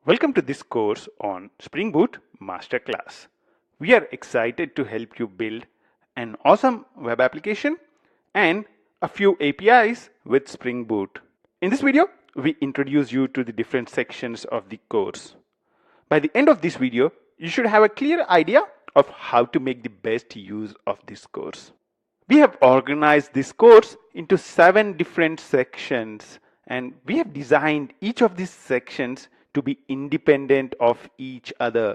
Welcome to this course on Spring Boot Masterclass. We are excited to help you build an awesome web application and a few APIs with Spring Boot. In this video, we introduce you to the different sections of the course. By the end of this video, you should have a clear idea of how to make the best use of this course. We have organized this course into 7 different sections, and we have designed each of these sections to be independent of each other.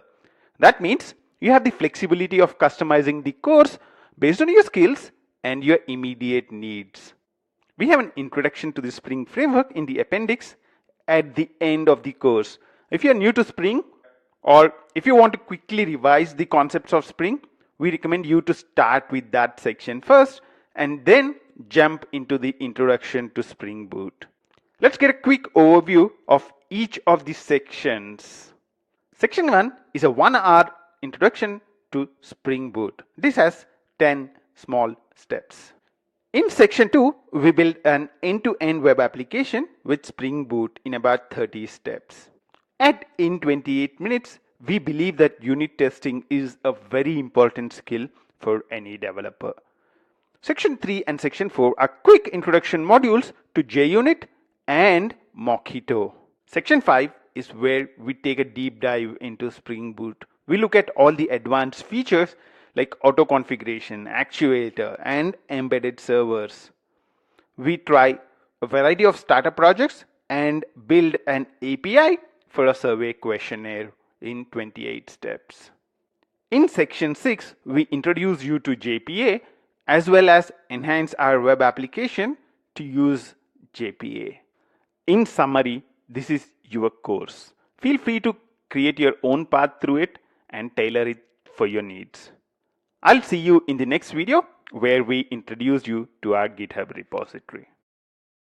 That means you have the flexibility of customizing the course based on your skills and your immediate needs. We have an introduction to the Spring framework in the appendix at the end of the course. If you are new to Spring, or if you want to quickly revise the concepts of Spring, we recommend you to start with that section first and then jump into the introduction to Spring Boot. Let's get a quick overview of each of the sections. Section 1 is a 1-hour introduction to Spring Boot. This has 10 small steps. In section 2, we build an end-to-end web application with Spring Boot in about 30 steps. In 28 minutes, we believe that unit testing is a very important skill for any developer. Section 3 and Section 4 are quick introduction modules to JUnit and Mockito. Section 5 is where we take a deep dive into Spring Boot. We look at all the advanced features like auto configuration, actuator, and embedded servers. We try a variety of starter projects and build an API for a survey questionnaire in 28 steps. In section 6, we introduce you to JPA as well as enhance our web application to use JPA. In summary, this is your course. Feel free to create your own path through it and tailor it for your needs. I'll see you in the next video where we introduce you to our GitHub repository.